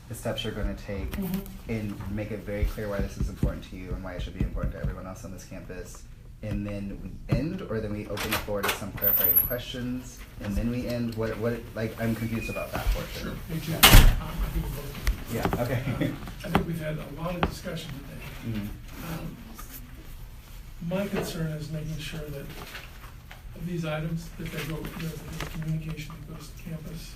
the steps you're going to take, and make it very clear why this is important to you and why it should be important to everyone else on this campus. And then we end, or then we open the floor to some clarifying questions, and then we end. What? Like, I'm confused about that portion. Sure. Me too. I think we're both. Yeah. Okay. I think we've had a lot of discussion today. My concern is making sure that these items, that they go, the communication that goes to campus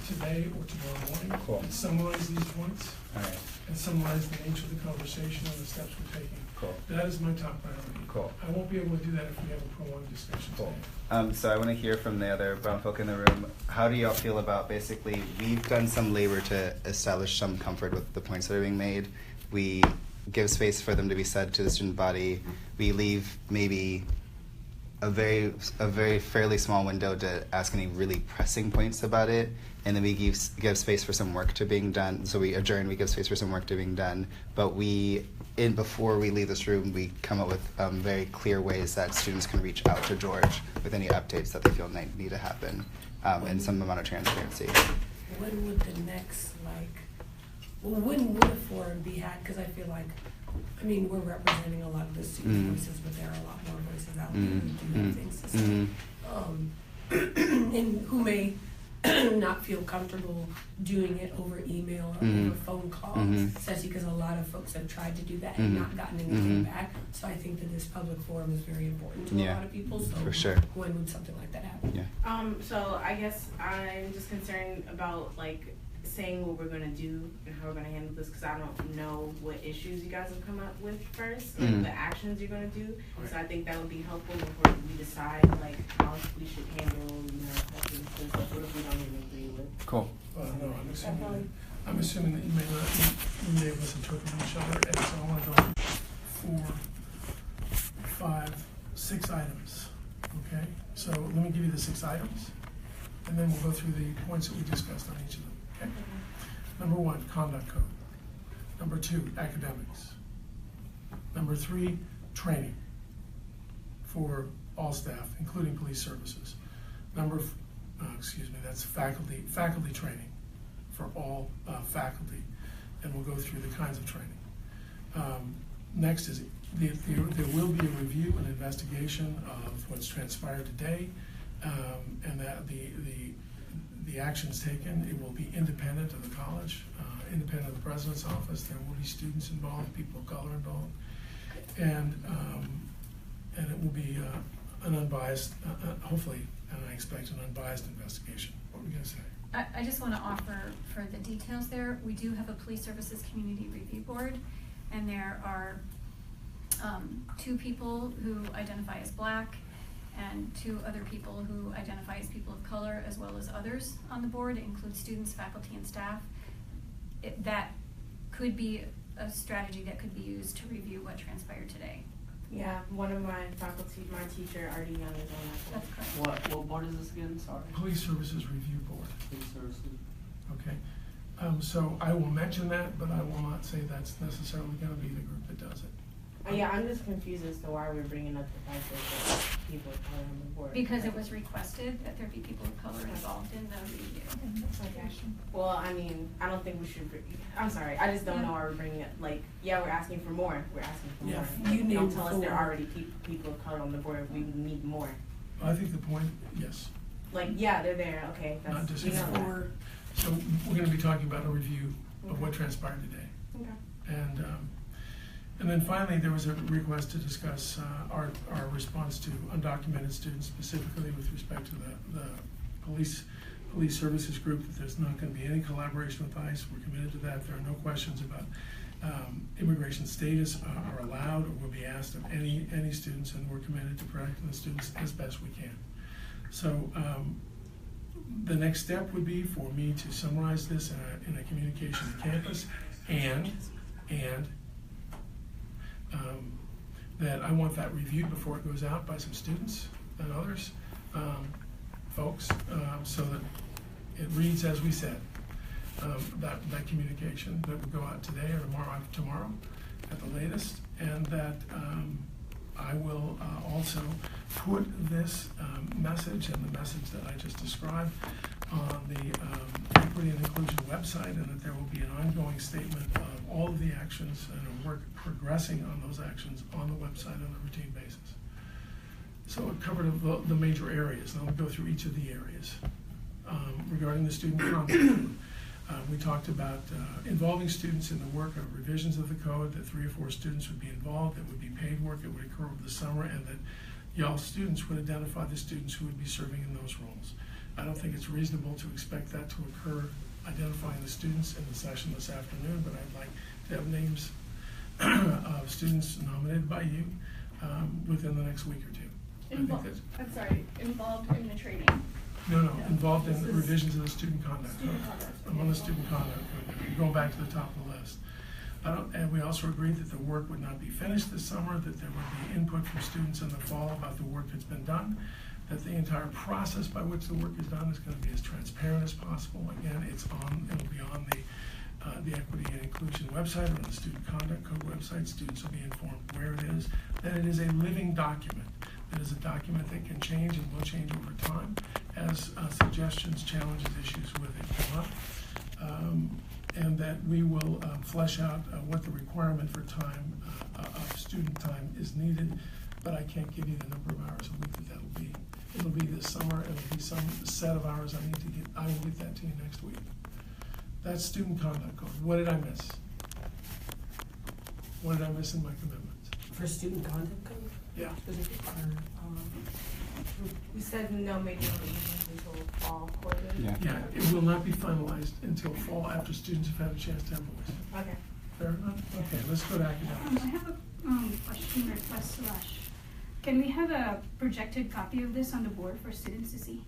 today or tomorrow morning, Cool. and summarize these points, All right. and summarize the nature of the conversation and the steps we're taking. Cool. That is my top priority. Cool. I won't be able to do that if we have a prolonged discussion Cool. today. So I want to hear from the other brown folk in the room. How do y'all feel about, basically, we've done some labor to establish some comfort with the points that are being made. We give space for them to be said to the student body. We leave maybe a very fairly small window to ask any really pressing points about it, and then we give space for some work to being done. So we adjourn, we give space for some work to being done, but before we leave this room, we come up with very clear ways that students can reach out to George with any updates that they feel need to happen, and some amount of transparency. When would the next, when would a forum be had? Because I feel like, I mean, we're representing a lot of the student voices, but there are a lot more voices out there who do have things to say. And who may not feel comfortable doing it over email or over phone call, especially because a lot of folks have tried to do that and not gotten anything back. So I think that this public forum is very important to a lot of people. So for sure. When would something like that happen? Yeah. So I guess I'm just concerned about saying what we're going to do and how we're going to handle this, because I don't know what issues you guys have come up with first and the actions you're going to do. Right. So I think that would be helpful before we decide how we should handle what if we don't even agree with. Cool. No, I'm assuming that you may have misinterpreted each other, and so I want to go 4, 5, 6 items. Okay, so let me give you the 6 items, and then we'll go through the points that we discussed on each of them. Okay. Number 1, conduct code. Number 2, academics. Number 3, training for all staff, including police services. That's faculty training for all faculty, and we'll go through the kinds of training. Next is there will be a review and investigation of what's transpired today, and that the actions taken, it will be independent of the college, independent of the president's office. There will be students involved, people of color involved, and it will be an unbiased, hopefully, and I expect an unbiased investigation. What were we going to say? I just want to offer for the details there. We do have a Police Services Community Review Board, and there are 2 people who identify as Black, and 2 other people who identify as people of color, as well as others on the board. It includes students, faculty, and staff. That could be a strategy that could be used to review what transpired today. Yeah, one of my faculty, my teacher, already young is on that board. That's correct. What board is this again? Sorry. Police Services Review Board. Police Services. Okay. So I will mention that, but I will not say that's necessarily going to be the group that does it. Yeah, I'm just confused as to why we're bringing up the fact that people of color on the board. Because it was requested that there be people of color involved in the review. Okay. Well, I mean, I don't think we should. I'm sorry, I just don't know why we're bringing it. We're asking for more. We're asking for more. You don't tell us there are already people of color on the board. We need more. I think the point, yes. They're there. Okay, that's not just for. So we're going to be talking about a review of what transpired today. Okay. And then finally, there was a request to discuss our response to undocumented students, specifically with respect to the police services group, that there's not going to be any collaboration with ICE. We're committed to that. There are no questions about immigration status are allowed or will be asked of any students, and we're committed to protecting the students as best we can. So the next step would be for me to summarize this in a communication to campus, and that I want that reviewed before it goes out by some students and others, folks, so that it reads as we said. That communication that would go out today or tomorrow at the latest, and that I will also put this message and the message that I just described on the Equity and Inclusion website, and that there will be an ongoing ongoing statement of all of the actions and a work progressing on those actions on the website on a routine basis. So it covered the major areas, and I'll go through each of the areas. Regarding the student conduct, we talked about involving students in the work of revisions of the code, that 3 or 4 students would be involved, that would be paid work, it would occur over the summer, and that y'all students would identify the students who would be serving in those roles. I don't think it's reasonable to expect that to occur, identifying the students in the session this afternoon, but I'd like to have names of students nominated by you within the next week or 2. Involved in the training. No, involved in the revisions of the student conduct code. I'm on the student conduct code, going back to the top of the list. And we also agreed that the work would not be finished this summer, that there would be input from students in the fall about the work that's been done, that the entire process by which the work is done is going to be as transparent as possible. Again, it'll be on the Equity and Inclusion website or on the Student Conduct Code website. Students will be informed where it is, that it is a living document. It is a document that can change and will change over time as suggestions, challenges, issues with it come up. And that we will flesh out what the requirement for time, of student time is needed, but I can't give you the number of hours a week that'll be. It'll be this summer, it'll be some set of hours I need to get. I will get that to you next week. That's student conduct code. What did I miss? What did I miss in my commitments? For student conduct code? Yeah. We said no major revisions until fall quarter. Yeah, it will not be finalized until fall after students have had a chance to have a voice. Okay. Fair enough? Okay, let's go to academics. I have a question request slash. Can we have a projected copy of this on the board for students to see?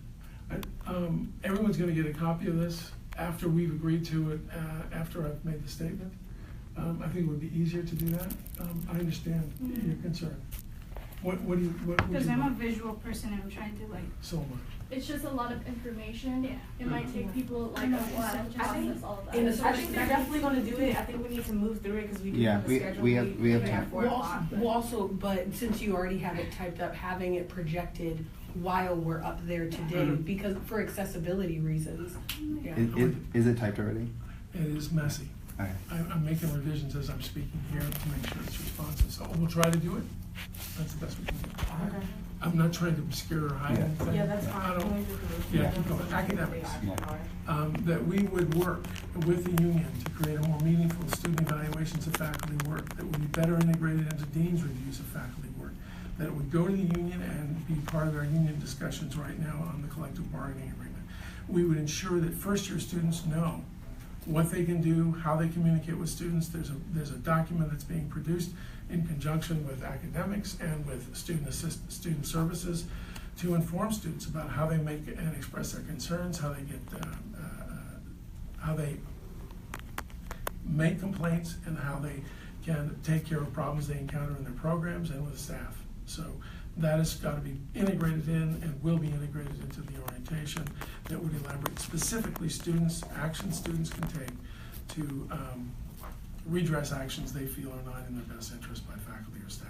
Everyone's gonna get a copy of this after we've agreed to it, after I've made the statement. I think it would be easier to do that. I understand your concern. What would you Because I'm a want? visual person and I'm trying to So much. It's just a lot of information. Yeah. It might take people like a while to process all of that. I think they're definitely gonna do it. I think we need to move through it because we do Yeah, have a schedule. we have at time. 4 o'clock. We'll also, but since you already have it typed up, having it projected while we're up there today, because for accessibility reasons. Yeah. Is it typed already? It is messy. Okay. I'm making revisions as I'm speaking here to make sure it's responsive, so we'll try to do it. That's the best we can do. Okay. I'm not trying to obscure or hide Yeah. anything. Yeah, that's I fine. don't- Yeah, keep going. Academics. Yeah. That we would work with the union to create a more meaningful student evaluations of faculty work, that would be better integrated into dean's reviews of faculty work, that would go to the union and be part of our union discussions right now on the collective bargaining agreement. We would ensure that first-year students know what they can do, how they communicate with students. There's a document that's being produced in conjunction with academics and with student services to inform students about how they make and express their concerns, how they make complaints, and how they can take care of problems they encounter in their programs and with staff. So that has got to be integrated in and will be integrated into the orientation that would elaborate specifically actions students can take to redress actions they feel are not in their best interest by faculty or staff.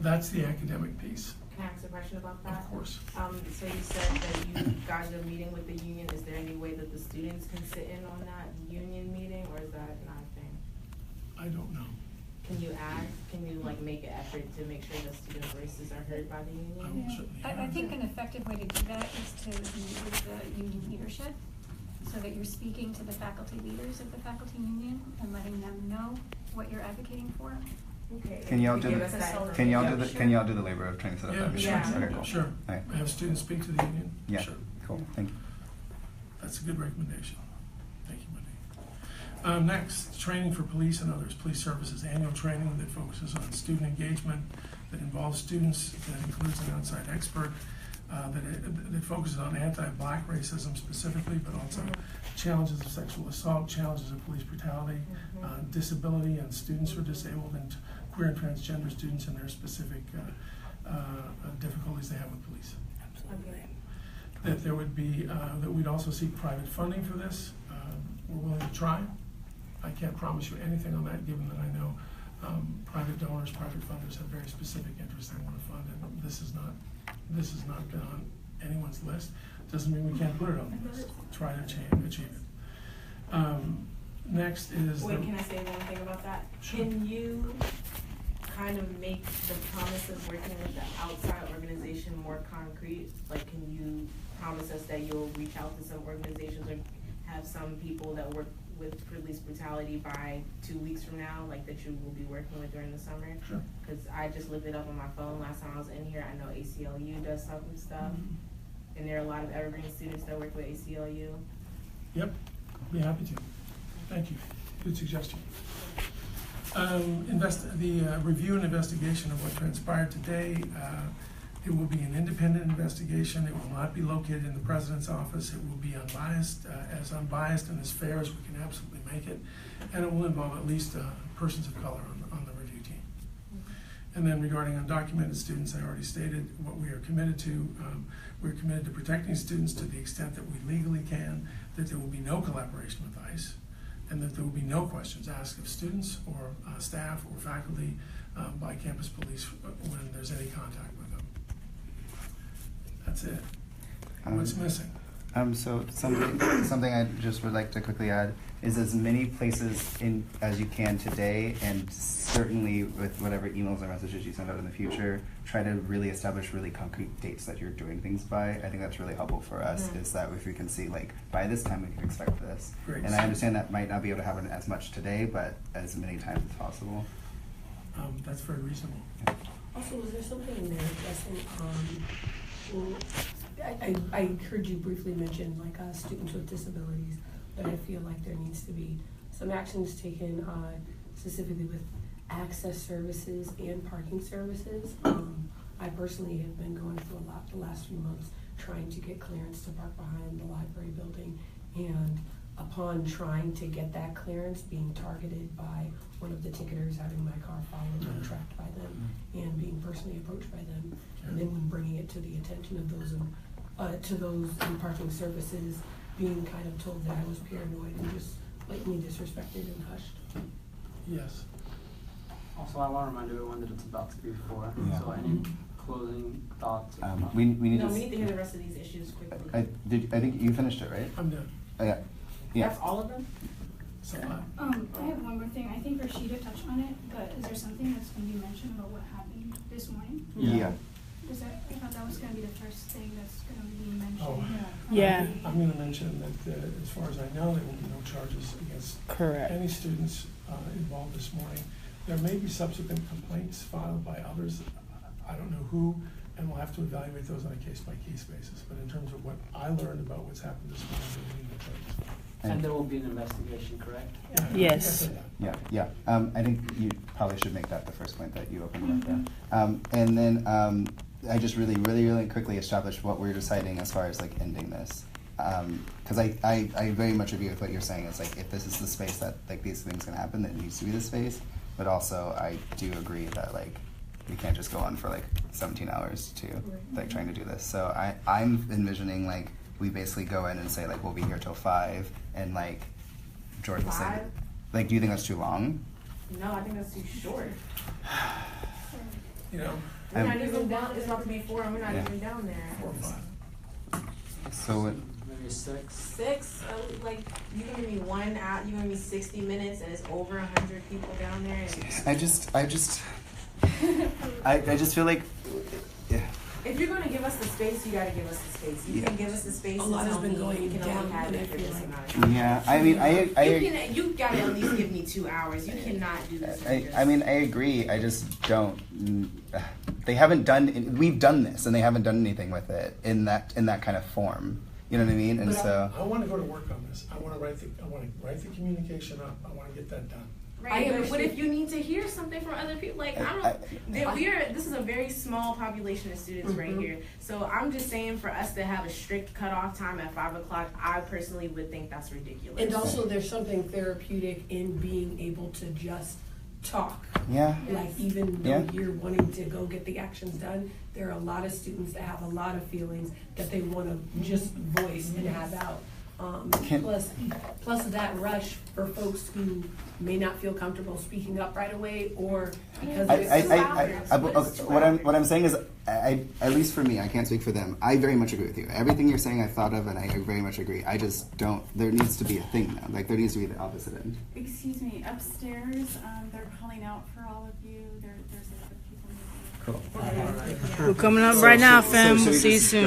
That's the academic piece, Can I ask a question about that? of course. So you said that you guys are meeting with the union. Is there any way that the students can sit in on that union meeting, or is that not a thing? I don't know. Can you like make an effort to make sure that student voices are heard by the I union? will certainly I have think that. an effective way to do that is to meet with the union leadership, so that you're speaking to the faculty leaders of the faculty union and letting them know what you're advocating for. Okay. Can y'all you do give the- us that Can y'all do information? can y'all do the labor of trying to set up Yeah, that meeting? sure. Okay, cool. Sure. All right. Have students speak to the union? Yeah. Sure. Cool. Thank you. That's a good recommendation. Thank you, Wendy. Next, training for police and others. Police services annual training that focuses on student engagement, that involves students, that includes an outside expert, that focuses on anti-black racism specifically, but also challenges of sexual assault, challenges of police brutality, disability, and students who are disabled, and queer and transgender students and their specific difficulties they have with police. Okay. That there would be, that we'd also seek private funding for this. We're willing to try. I can't promise you anything on that, given that I know private donors, private funders have very specific interests they want to fund, and this has not been on anyone's list. Doesn't mean we can't put it on the list. Try to achieve it. Next is Wait, can I say one thing about that? Sure. Can you kind of make the promise of working with the outside organization more concrete? Like, can you promise us that you'll reach out to some organizations or have some people that work with police brutality by 2 weeks from now, like that you will be working with during the summer? Sure. Because I just looked it up on my phone last time I was in here. I know ACLU does some stuff, and there are a lot of Evergreen students that work with ACLU. Yep, be happy to. Thank you. Good suggestion. The review and investigation of what transpired today. It will be an independent investigation. It will not be located in the president's office. It will be unbiased and as fair as we can absolutely make it. And it will involve at least persons of color on the review team. And then regarding undocumented students, I already stated what we are committed to. We're committed to protecting students to the extent that we legally can, that there will be no collaboration with ICE, and that there will be no questions asked of students or staff or faculty by campus police when there's any contact with them. That's it. What's missing? So something I just would like to quickly add is as many places in as you can today, and certainly with whatever emails or messages you send out in the future, try to really establish really concrete dates that you're doing things by. I think that's really helpful for us, is that if we can see, like, by this time we can expect this. Great. And I understand that might not be able to happen as much today, but as many times as possible. That's very reasonable. Also, was there something in there addressing, I heard you briefly mention like students with disabilities, but I feel like there needs to be some actions taken specifically with access services and parking services. I personally have been going through a lot the last few months trying to get clearance to park behind the library building, and upon trying to get that clearance, being targeted by one of the ticketers, having my car followed and tracked by them, and being personally approached by them, and then when bringing it to the attention of those in parking services, being kind of told that I was paranoid and just blatantly disrespected and hushed. Yes. Also, I want to remind everyone that it's about to be 4. Yeah. So any closing thoughts? We need No, to. we need to hear the rest of these issues quickly. I think you finished it, right? I'm done. Yeah. Yeah. That's all of them? It's a lot. I have one more thing. I think Rashida touched on it, but is there something that's going to be mentioned about what happened this morning? Yeah. I thought that was going to be the first thing that's going to be mentioned. Oh, Yeah. I'm going to mention that as far as I know, there will be no charges against Correct. any students involved this morning. There may be subsequent complaints filed by others. I don't know who, and we'll have to evaluate those on a case-by-case basis. But in terms of what I learned about what's happened this morning, there will be no charges. And there will be an investigation, correct? Yeah, I think Yes. I said that. Yeah. I think you probably should make that the first point that you opened with that. And then I just really quickly establish what we're deciding as far as like ending this. Because I very much agree with what you're saying. It's like, if this is the space that like these things can happen, then it needs to be the space. But also I do agree that like we can't just go on for like 17 hours to like trying to do this. So I'm envisioning like we basically go in and say like we'll be here till 5, and like George will say, 5? like, do you think that's too long? No, I think that's too short. You know, We're not even down, it's about to be 4 and we're not Yeah. even down there. 4 or 5. So it, Maybe 6. 6, like, you gonna give me 1 out, you gonna give me 60 minutes and it's over 100 people down there. And I just feel like, yeah. if you're gonna give us the space, you gotta give us the space. You can give us the space. A lot has been going you can down, only have and I it for feel this like- amount of time. Yeah, I mean, You gotta at least give me 2 hours. You cannot do this. I mean, I agree. I just don't. They haven't done. We've done this, and they haven't done anything with it in that kind of form. You know what I mean? And But so. I want to go to work on this. I want to write the communication up. I want to get that done. Right, but what if you need to hear something from other people? Like, this is a very small population of students right here. So I'm just saying, for us to have a strict cutoff time at 5 o'clock, I personally would think that's ridiculous. And also, there's something therapeutic in being able to just talk. Yeah. Like, even though Yeah. you're wanting to go get the actions done, there are a lot of students that have a lot of feelings that they want to just voice and have out. Can- plus that rush for folks who may not feel comfortable speaking up right away, or because what I'm saying is, at least for me, I can't speak for them. I very much agree with you. Everything you're saying, I thought of, and I very much agree. I just don't. There needs to be a thing now. Like there needs to be the opposite end. Excuse me, upstairs, they're calling out for all of you. There's a lot of people moving. Cool. We're coming up right now, fam. should We'll we see you just soon.